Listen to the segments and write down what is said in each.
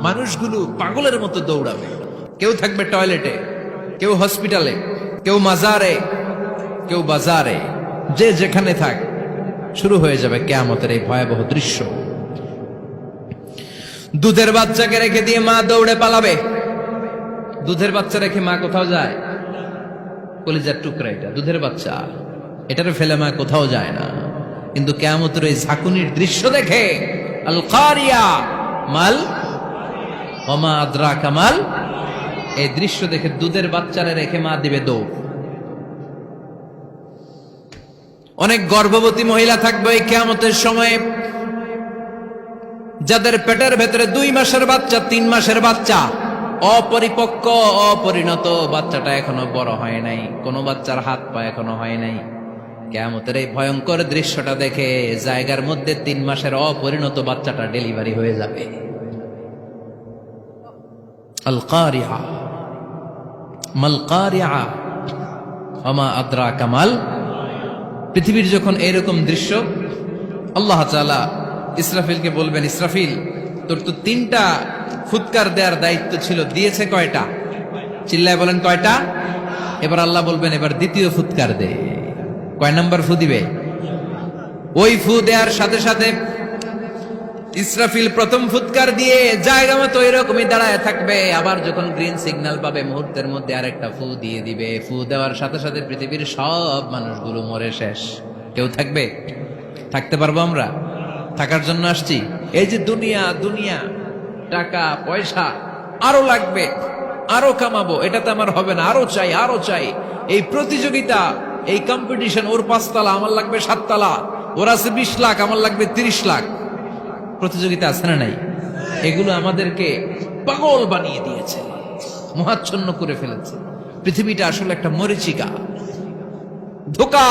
মানুষগুলো পাগলের মতো দৌড়াবে, কেউ থাকবে টয়লেটে, কেউ হসপিটালে, কেউ মাজারে, কেউ বাজারে, যে যেখানে থাক শুরু হয়ে যাবে কিয়ামতের এই ভয়াবহ দৃশ্য। দুধের বাচ্চাকে রেখে দিয়ে মা দৌড়ে পালাবে। দুধের বাচ্চা রেখে মা কোথাও যায়? কলিজার টুকরা এটা, দুধের বাচ্চা, এটারে ফেলে মা কোথাও যায় না। কিন্তু কিয়ামতের এই ঝাঁকুনির দৃশ্য দেখে আল কারিয়া মাল ওমা আদরাকা মাল, এই দৃশ্য দেখে দুধের বাচ্চারে রেখে মা দিবে দৌড়। অনেক গর্ভবতী মহিলা থাকবে এই কিয়ামতের সময়ে, যাদের পেটের ভেতরে 2 মাসের বাচ্চা, 3 মাসের বাচ্চা, অপরিপক্ক অপরিণত, বাচ্চাটা এখনো বড় হয় নাই, কোনো বাচ্চার হাত পা এখনো হয় নাই। কিয়ামতের এই ভয়ঙ্কর দৃশ্যটা দেখে জায়গার মধ্যে 3 মাসের অপরিণত বাচ্চাটা ডেলিভারি হয়ে যাবে। আল কারিয়া মাল কারিয়া ওমা আদরাকা মাল। পৃথিবীর যখন এরকম দৃশ্য, আল্লাহ তাআলা ইসরাফিলকে বলবেন, ইসরাফিল তোর তো 3টা ফুৎকার দেওয়ার দায়িত্ব ছিল, দিয়েছে কয়টা? চিল্লায় বলেন কয়টা? এবার আল্লাহ বলবেন, এবার দ্বিতীয় ফুৎকার দে। কয় নাম্বার ফু দিবে? ওই ফু দেওয়ার সাথে সাথে ইসরাফিল প্রথম ফুৎকার দিয়ে জায়গা মতো এরকমই দাঁড়ায় থাকবে। আবার যখন গ্রিন সিগন্যাল পাবে মুহূর্তের মধ্যে আরেকটা ফু দিয়ে দিবে। ফু দেওয়ার সাথে সাথে পৃথিবীর সব মানুষগুলো মরে শেষ। কেউ থাকবে? থাকতে পারবো আমরা? থাকার জন্য আসছি। এই যে দুনিয়া, দুনিয়া, টাকা পয়সা আরো লাগবে, আরো কামাবো, এটাতে আমার হবে না, আরো চাই, আরো চাই। এই প্রতিযোগিতা, এই কম্পিটিশন, ওর 5 তলা আমার লাগবে 7 তলা, ওর আছে 20 লাখ আমার লাগবে 30 লাখ। প্রতিযোগিতা আছে না নাই? এগুলো আমাদেরকে পাগল বানিয়ে দিয়েছে, মোহাচ্ছন্ন করে ফেলেছে। পৃথিবীটা আসলে একটা মরীচিকা, ধোঁকা,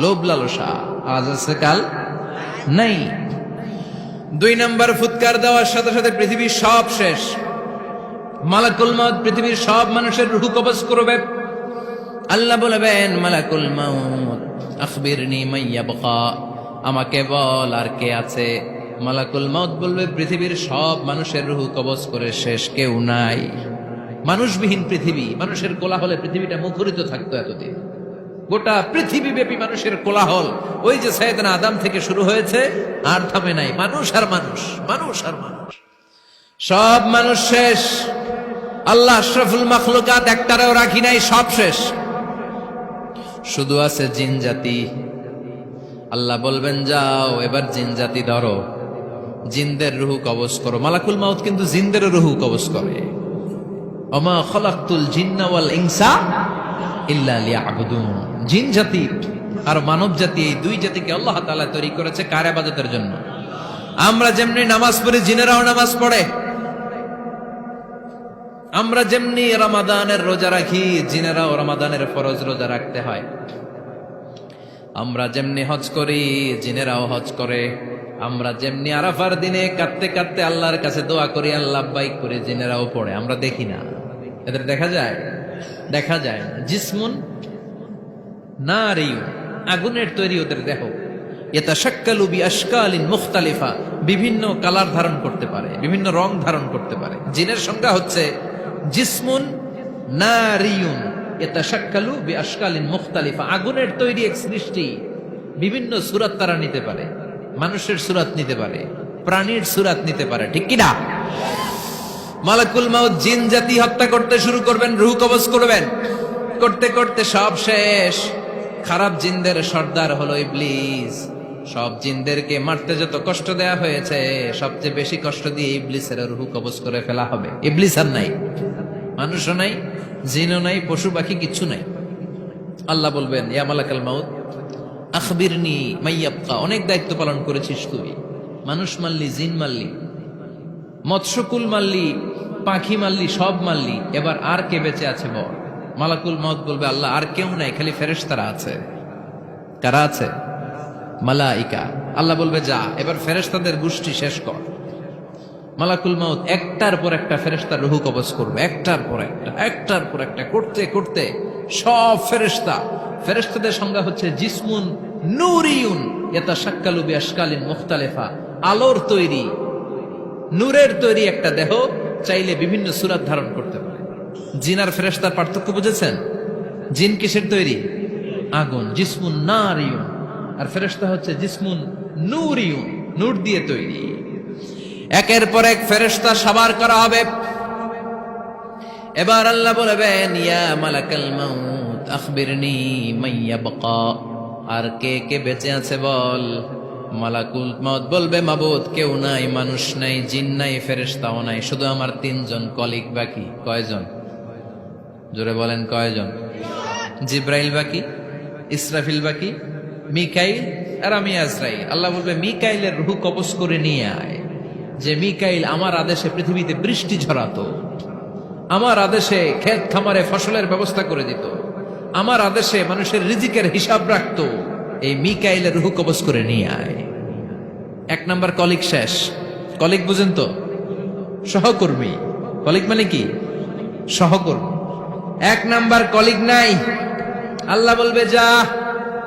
লোভ লালসা, আজ আছে কাল নাই। 2 নাম্বার ফুৎকার দেওয়ার সাথে সাথে পৃথিবীর সব শেষ। মালাকুল মাউত পৃথিবীর সব মানুষের রূহ কবজ করবে। আল্লাহ বলবেন, মালাকুল মাউত আখবিরনি মাইয়াবকা, আমাকে বল আর কে আছে। মালাকুল মাউত বলবে, পৃথিবীর সব মানুষের রূহ কবজ করে শেষ, কেউ নাই। মানুষবিহীন পৃথিবী, মানুষের কোলাহলে পৃথিবীটা মুখরিত থাকতো এতদিন। গোটা পৃথিবী ব্যাপী মানুষের কোলাহল, ওই যে সাইয়েদনা আদম থেকে শুরু হয়েছে, আর থামে নাই। মানুষ আর মানুষ, মানুষ আর মানুষ, সব মানুষ শেষ। আল্লাহ আশরাফুল মাখলুকাত একটারেও রাখি নাই, সব শেষ। শুধু আছে জিন জাতি। আল্লাহ বলবেন, যাও এবার জিন জাতি ধরো, জিনদের রূহ কবজ করো। মালাকুল মাউত কিন্তু জিনদেরও রূহ কবজ করে। ওমা খালাকতুল জিন্না ওয়াল ইনসা ইল্লা লিয়াবুদুন। জিন জাতি আর মানব জাতি, এই 2 জাতিকে আল্লাহ তাআলা তৈরি করেছে কার ইবাদতের জন্য। আমরা যেমনি নামাজ পড়ি, জিনেরাও নামাজ পড়ে। আমরা যেমনি রমাদানের রোজা রাখি, জিনেরাও রমাদানের ফরজ রোজা রাখতে হয়। আমরা যেমনি হজ করি, জিনেরাও হজ করে। আমরা যেমনি আরাফার দিনে কাঁদতে কাঁদতে আল্লাহর কাছে দোয়া করি, আল্লাহ লাব্বাইক করে, জিনেরাও পড়ে। আমরা দেখি না, এদের দেখা যায়? দেখা যায় না। জিসমুন নারিয়ুন, আগুনের তৈরি ওদের দেহ। ইয়াতাশাক্কালু বিআশকালিন মুখতালিফা, বিভিন্ন কালার ধারণ করতে পারে, বিভিন্ন রং ধারণ করতে পারে। জিনের সংখ্যা হচ্ছে জিসমুন নারিয়ুন ইয়াতাশাক্কালু বিআশকালিন মুখতালিফা, আগুনের তৈরি এক সৃষ্টি। বিভিন্ন সূরত তারা নিতে পারে, মানুষের সূরত নিতে পারে, প্রাণীর সূরত নিতে পারে, ঠিক কি না? মালাকুল মাউত জিন জাতি হত্যা করতে শুরু করবেন, রূহ কবজ করবেন। করতে করতে সব শেষ। খারাপ জিনদের সর্দার হলো ইবলিস। সব জিনদেরকে মারতে যত কষ্ট দেয়া হয়েছে, সবচেয়ে বেশি কষ্ট দিয়ে ইবলিসের রূহ কবজ করে ফেলা হবে। ইবলিস আর নাই, মানুষও নাই, জিনও নাই, পশু পাখি কিচ্ছু নাই। আল্লাহ বলবেন, ইয়া মালাকুল মাউত আখবিরনি মাইয়াবকা, অনেক দায়িত্ব পালন করেছিস তুই। মানুষ মারলি, জিন মারলি, মৎস্যকুল মারলি, পাখি মারলি, সব মারলি, এবার আর কে বেঁচে আছে বল? মালাকুল মাউত বলবে, আল্লাহ আর কেউ নাই, খালি ফেরেশতারা আছে। কারা আছে? মালাইকা। আল্লাহ বলবে, যা এবার ফেরেশতাদের গোষ্ঠী শেষ কর। মালাকুল মাউত একটার পর একটা ফেরেশতার রূহ কবজ করবে, একটার পর একটা, একটার পর একটা, করতে করতে সব ফেরেশতা। ফেরেশতাদের সংজ্ঞা হচ্ছে জিসমুন নূরিয়ুন ইয়াতাশাক্কালু বিআশকালিন মুখতালিফা, আলোর তৈরি, নূরের তৈরি একটা দেহ চাইলে বিভিন্ন সূরত ধারণ করতে পারে। জিন আর ফেরেশতার পার্থক্য বুঝেছেন? জিন কিসের তৈরি? আগুন, জিসমুন নারিয়ুন, আর ফেরেশতা হচ্ছে জিসমুন নূরিয়ুন, নূর দিয়ে তৈরি। একের পর এক ফেরেশতা সবার করা হবে। এবার আল্লাহ বলবেন, ইয়া মালাকাল মাউত আখবিরনি মাইয়াবকা, আর কে কে বেঁচে আছে বল। মালাকুল মাউত বলবে, মাবুদ কেউ নাই, মানুষ নাই, জিন নাই, ফেরেশতাও নাই, শুধু আমার তিনজন কলিগ বাকি। কয়জন? জোরে বলেন কয়জন? জিব্রাইল বাকি, ইসরাফিল বাকি, মিকাইল আর আমি আজরাইল। আল্লাহ বলবে, মিকাইলের রূহ কবজ করে নিয়ে আয়। যে মিকাইল আমার আদেশে পৃথিবীতে বৃষ্টি ঝরাতো, আমার আদেশে ক্ষেত খামারে ফসলের ব্যবস্থা করে দিত, আমার আদেশে মানুষের রিজিকের হিসাব রাখতো, এই মিকাইলের রূহ কবজ করে নিয়ে আয়। এক নাম্বার কলিগ শেষ। কলিগ বুঝেন তো? সহকর্মী। কলিগ মানে কি? সহকর্মী। এক নাম্বার কলিগ নাই। আল্লাহ বলবে, যা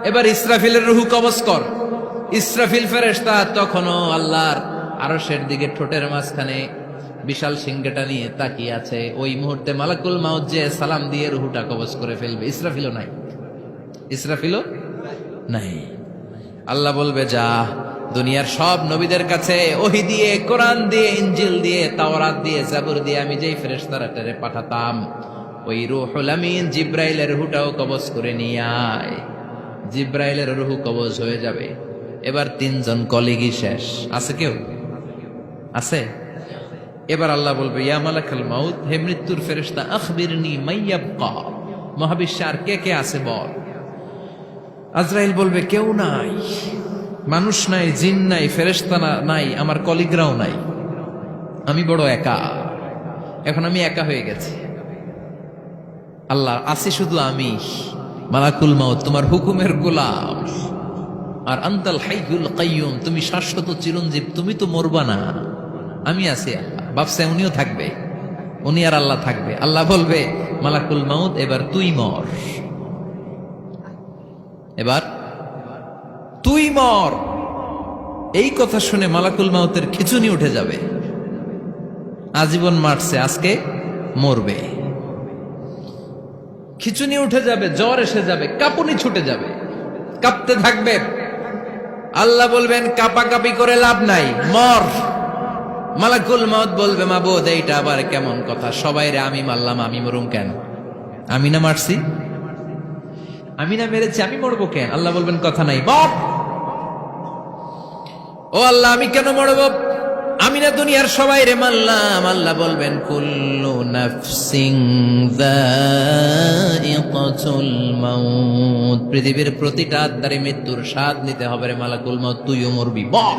এবার ইসরাফিলের রূহ কবজ কর। ইসরাফিল ফেরেশতা তখনও আল্লাহর আরশের দিকে ঠোঁটের মাঝখানে বিশাল সিংহটা নিয়ে তাকিয়ে আছে। ওই মুহূর্তে মালাকুল মাউত যে সালাম দিয়ে রূহটা কবজ করে ফেলবে। ইসরাফিলও নাই, ইসরাফিলও নাই। আল্লাহ বলবে, যা দুনিয়ার সব নবীদের কাছে ওহী দিয়ে, কোরআন দিয়ে, ইনজিল দিয়ে, তাওরাত দিয়ে, জাবুর দিয়ে আমি যেই ফেরেশতারে পাঠাতাম, ওই রূহুল আমিন জিব্রাইলের রূহটাও কবজ করে নিয়ে আয়। জিব্রাইলের রূহ কবজ হয়ে যাবে। এবার তিনজন কলিগই শেষ। আছে কেউ? আছে? এবার আল্লাহ বলবে, ইয়া মালাকাল মাউত, হে মৃত্যুর ফেরেশতা, আখবিরনি মাইয়াবকা, মহাবিশ্বে আর কে কে আছে বল। আজরাইল বলবে, কেউ নাই, মানুষ নাই, জিন নাই, ফেরেশতা নাই, আমার কলিগরাও নাই, আমি বড় একা। এখন আমি একা হয়ে গেছি। আল্লাহ, আছি শুধু আমি। মালাকুল মাউত, তোমার হুকুমের গোলাম। আর আনতাল হাইয়ুল কাইয়ুম, তুমি শাশ্বত চিরঞ্জীব, তুমি তো মরবা না, আমি আছি। ভাবছে উনিও থাকবে, উনি আর আল্লাহ থাকবে। আল্লাহ বলবে, মালাকুল মাউত এবার তুই মর, এবার তুই মর। এই কথা শুনে মালাকুল মাউতের খিচুনি উঠে যাবে। আজীবন মারছে, আজকে মরবে। খিচুনি উঠে যাবে, জ্বর এসে যাবে, কাঁপুনি ছুটে যাবে, কাঁপতে থাকবে। আল্লাহ বলবেন, কাঁপাকাঁপি করে লাভ নাই, মর। মালাকুল মাউত বলবে, মাবুদ এইটা আবার কেমন কথা? সবাই রে আমি মারলাম, আমি মরুম কেন? আমি না মারছি, আমি না মেরেছি, আমি মরবো কেন? আল্লাহ বলবেন, কথা নাই, মর। ও আল্লাহ, আমি কেন মরব? আমি না দুনিয়ার সবাই রে মারলাম। আল্লাহ বলবেন, কুল্লু নাফসিন যায়িকাতুল মাউত, পৃথিবীর প্রতিটা আত্মারে মৃত্যুর স্বাদ নিতে হবে রে মালাকুল মাউত, তুইও মরবি, মর।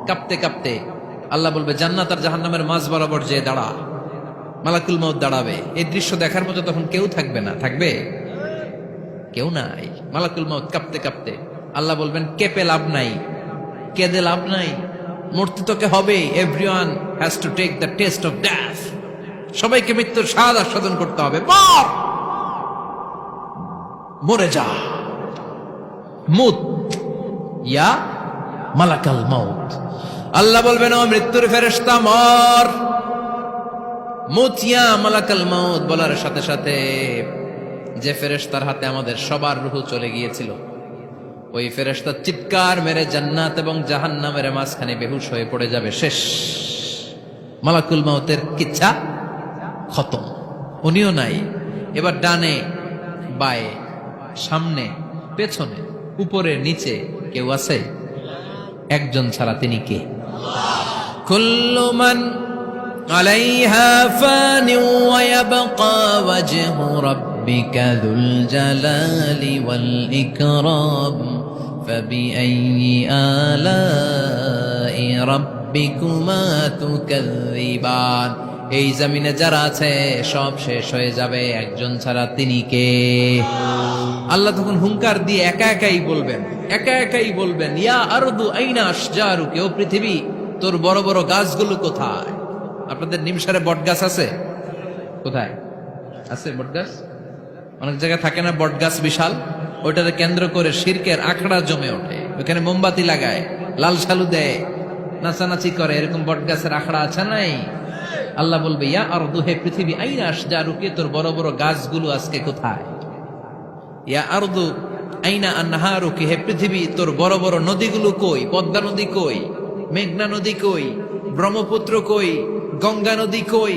কাঁপতে কাঁপতে আল্লাহ বলবে, জান্নাত আর জাহান্নামের মাঝ বরাবর যে দাঁড়া। মালাকুল মাউত দাঁড়াবে। এই দৃশ্য দেখার মতো তখন কেউ থাকবে না। থাকবে? কেউ নাই। মালাকুল মাউত কাঁপতে কাঁপতে। আল্লাহ বলবেন, কেঁপে লাভ নাই, কেঁদে লাভ নাই, মরতে তোকে হবে। Everyone has to take the test of death, সবাইকে মৃত্যুর স্বাদ আস্বাদন করতে হবে। মর, মরে যা। মুত ইয়া মালাকাল মাউত। আল্লাহ বলবেন, ও মৃত্যুর ফেরেশতা, মর। মুত ইয়া মালাকাল মাউত বলার সাথে সাথে যে ফেরেশতার হাতে আমাদের সবার রূহ চলে গিয়েছিল, ওই ফেরেশতা চিৎকার মেরে জান্নাত এবং জাহান্নামের মাঝখানে বেহুশ হয়ে পড়ে যাবে। শেষ। মালাকুল মাউতের কিচ্ছা খতম, উনিও নাই। এবার ডানে বায়ে, সামনে পেছনে, উপরে নিচে কেউ আছে? একজন ছাড়া, তিনি কে? কুল্লু মান আলাইহা ফানি ওয়া ইয়াবকা ওয়াজহু রাব্বিকা যুল জালালি ওয়াল ইকরাম ফাবিআইয়ি আলাই রাব্বিকুমা তুকাযযিবান। এই জমিনে যারা আছে সব শেষ হয়ে যাবে, একজন ছাড়া, তিনি কে? আল্লাহ তখন হুঙ্কার দিয়ে একা একাই বলবেন, একা একাই বলবেন, ইয়া আরদু আইনা আশজারুকি, ও পৃথিবী তোর বড় বড় গাছগুলো কোথায়? আপনাদের নিমসারে বট গাছ আছে? কোথায় আছে বট গাছ? অনেক জায়গায় থাকে না বট গাছ বিশাল, ওইটাকে কেন্দ্র করে শিরকের আখড়া জমে ওঠে। ওখানে মোমবাতি লাগায়, লাল সালু দেয়, নাচানাচি করে, এরকম বটগাছের আখড়া আছে নাই? আল্লাহ বলবে ইয়া আরদু, হে পৃথিবী, আইনা আশজারুকি, তোর বড় বড় গাছগুলো আজকে কোথায়? ইয়া আরদু আইনা আনহারুকি, হে পৃথিবী, তোর বড় বড় নদীগুলো কই? পদ্মা নদী কই? মেঘনা নদী কই? ব্রহ্মপুত্র কই? গঙ্গা নদী কই?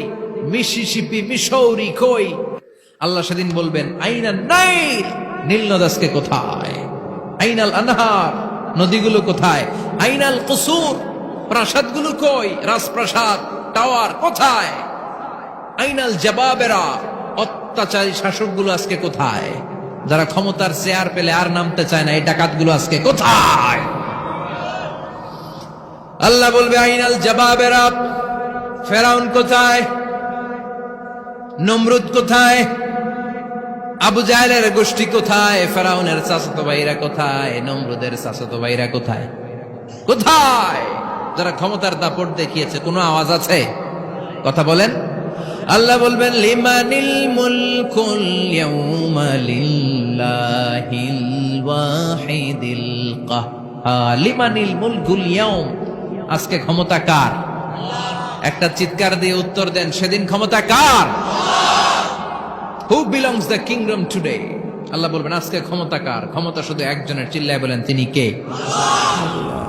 মিসিসিপি, মিসৌরি কই? আল্লাহ সেদিন বলবেন আইনা নাইল, নীল নদ আজকে কোথায়? আইনাল আনহার, নদীগুলো কোথায়? আইনাল কুসুর, প্রাসাদগুলো কই? রাজপ্রাসাদ, টাওয়ার কোথায়? আইনাল জাবাবেরা, অত্যাচারী শাসকগুলো আজকে কোথায়? যারা ক্ষমতার চেয়ার পেলে আর নামতে চায় না, এই ডাকাতগুলো আজকে কোথায়? আল্লাহ বলবে আইনাল জাবাবেরা, ফেরাউন কোথায়? নমরুদ কোথায়? আবু জাহেলের গোষ্ঠী কোথায়? ফেরাউনের চাচাতো ভাইরা কোথায়? নমরুদের চাচাতো ভাইরা কোথায়? কোথায়? যারা ক্ষমতার দাপট দেখিয়েছে, কোনো আওয়াজ আছে? কথা বলেন। আল্লাহ বলবেন লিমানিল মুলকুল ইয়াউমা লিল্লাহিল ওয়াহিদিল কাহ্হার, লিমানিল মুলকুল ইয়াউম, আজকে ক্ষমতা কার? একটা চিৎকার দিয়ে উত্তর দেন, সেদিন ক্ষমতা কার? Who belongs the kingdom today? আল্লাহ বলবেন আজকে ক্ষমতা কার? ক্ষমতা শুধু একজনের, চিল্লায় বলেন তিনি কে? আল্লাহ।